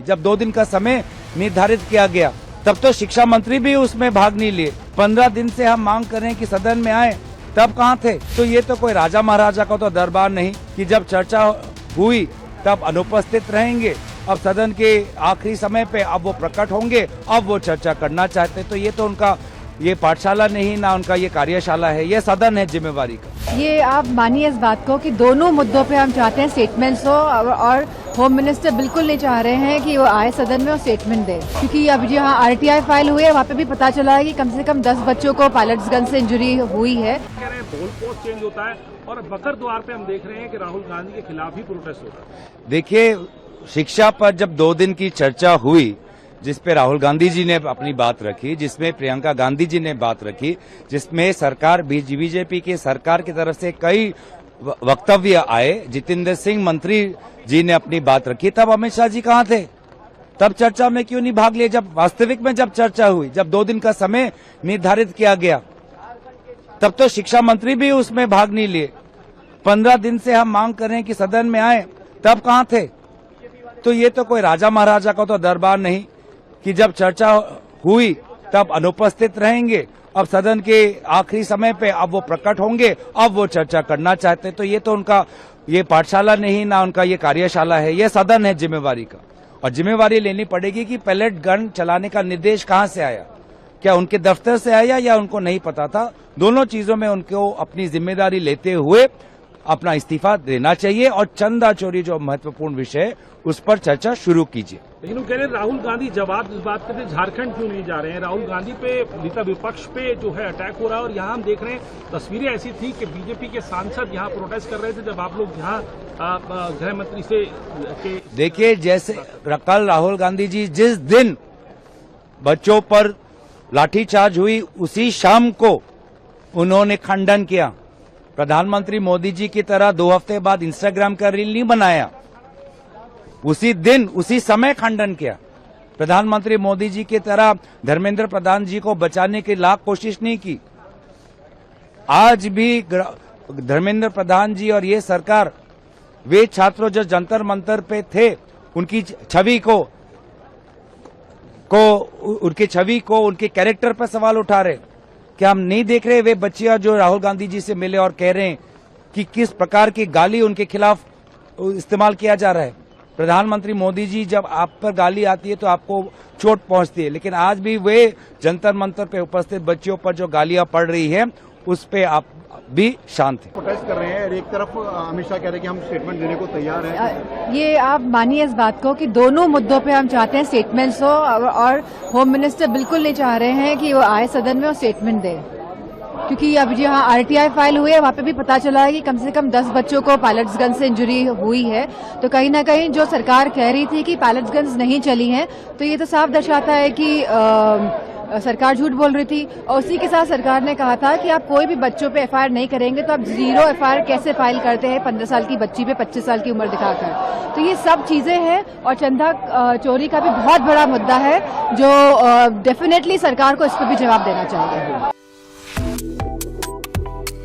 जब 2 दिन का समय निर्धारित किया गया तब तो शिक्षा मंत्री भी उसमें भाग नहीं लिए। 15 दिन से हम मांग कर रहे हैं कि सदन में आए, तब कहाँ थे? तो ये तो कोई राजा महाराजा का तो दरबार नहीं कि जब चर्चा हुई तब अनुपस्थित रहेंगे। अब सदन के आखिरी समय पे अब वो प्रकट होंगे, अब वो चर्चा करना चाहते। तो ये तो उनका ये पाठशाला नहीं ना उनका ये कार्यशाला है, ये सदन है जिम्मेवारी का। ये आप मानिए इस बात को कि दोनों मुद्दों पे हम चाहते हैं स्टेटमेंट्स हो और होम मिनिस्टर बिल्कुल नहीं चाह रहे हैं कि वो आए सदन में और स्टेटमेंट दे, क्योंकि अब जहाँ आरटीआई फाइल हुई है वहाँ पे भी पता चला है कि कम से कम 10 बच्चों को पायलट्स गन से इंजरी हुई है। कह रहे हैं गोल पोस्ट चेंज होता है और बकर द्वार पे हम देख रहे हैं कि राहुल गांधी के खिलाफ ही प्रोटेस्ट होता है। देखिए, शिक्षा पर जब 2 दिन की चर्चा हुई जिसपे राहुल गांधी जी ने अपनी बात रखी, जिसमें प्रियंका गांधी जी ने बात रखी, जिसमें सरकार बीजेपी की सरकार की तरफ से कई वक्तव्य आए, जितेंद्र सिंह मंत्री जी ने अपनी बात रखी, तब अमित शाह जी कहाँ थे? तब चर्चा में क्यों नहीं भाग लिए? जब वास्तविक में जब चर्चा हुई, जब 2 दिन का समय निर्धारित किया गया तब तो शिक्षा मंत्री भी उसमें भाग नहीं लिए। 15 दिन से हम मांग कर रहे हैं कि सदन में आए, तब कहाँ थे? तो ये तो कोई राजा महाराजा का तो दरबार नहीं कि जब चर्चा हुई तब अनुपस्थित रहेंगे। अब सदन के आखिरी समय पे अब वो प्रकट होंगे, अब वो चर्चा करना चाहते। तो ये तो उनका ये पाठशाला नहीं ना उनका ये कार्यशाला है, ये सदन है जिम्मेवारी का। और जिम्मेवारी लेनी पड़ेगी कि पैलेट गन चलाने का निर्देश कहाँ से आया, क्या उनके दफ्तर से आया या उनको नहीं पता था? दोनों चीजों में उनको अपनी जिम्मेदारी लेते हुए अपना इस्तीफा देना चाहिए और चंदा चोरी जो महत्वपूर्ण विषय है उस पर चर्चा शुरू कीजिए। लेकिन वो कह रहे हैं राहुल गांधी जवाब इस बात करते झारखंड क्यों नहीं जा रहे हैं? राहुल गांधी पे नेता विपक्ष पे जो है अटैक हो रहा है और यहाँ हम देख रहे हैं तस्वीरें ऐसी थी कि बीजेपी के सांसद यहाँ प्रोटेस्ट कर रहे थे जब आप लोग यहाँ गृह मंत्री से देखिए, जैसे कल राहुल गांधी जी जिस दिन बच्चों पर लाठीचार्ज हुई उसी शाम को उन्होंने खंडन किया। प्रधानमंत्री मोदी जी की तरह 2 हफ्ते बाद इंस्टाग्राम का रील नहीं बनाया, उसी दिन उसी समय खंडन किया। प्रधानमंत्री मोदी जी की तरह धर्मेंद्र प्रधान जी को बचाने की लाख कोशिश नहीं की। आज भी धर्मेंद्र प्रधान जी और ये सरकार वे छात्रों जो जंतर मंतर पे थे उनकी छवि को उनके कैरेक्टर पर सवाल उठा रहे। क्या हम नहीं देख रहे वे बच्चियां जो राहुल गांधी जी से मिले और कह रहे हैं कि किस प्रकार की गाली उनके खिलाफ इस्तेमाल किया जा रहा है? प्रधानमंत्री मोदी जी जब आप पर गाली आती है तो आपको चोट पहुंचती है, लेकिन आज भी वे जंतर मंतर पे उपस्थित बच्चियों पर जो गालियां पड़ रही है उस पे आप भी शांत हैं। प्रोटेस्ट कर रहे हैं, एक तरफ अमित शाह कह रहे हैं कि हम स्टेटमेंट देने को तैयार हैं। ये आप मानिए इस बात को कि दोनों मुद्दों पे हम चाहते हैं स्टेटमेंट्स हो और होम मिनिस्टर बिल्कुल नहीं चाह रहे हैं कि वो आए सदन में और स्टेटमेंट दे, क्योंकि अब जहाँ आरटीआई फाइल हुई है वहाँ पे भी पता चला है कि कम से कम 10 बच्चों को पायलट्स गन से इंजरी हुई है। तो कहीं ना कहीं जो सरकार कह रही थी कि पायलट्स गन्स नहीं चली हैं, तो ये तो साफ दर्शाता है कि सरकार झूठ बोल रही थी। और उसी के साथ सरकार ने कहा था कि आप कोई भी बच्चों पे एफआईआर नहीं करेंगे तो आप 0 एफआईआर कैसे फाइल करते हैं 15 साल की बच्ची पे 25 साल की उम्र दिखाकर। तो ये सब चीजें हैं और चंदा चोरी का भी बहुत बड़ा मुद्दा है जो डेफिनेटली सरकार को इस पर भी जवाब देना चाहिए।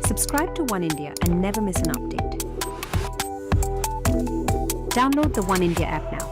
Subscribe to One India and never miss an update. Download the One India app now.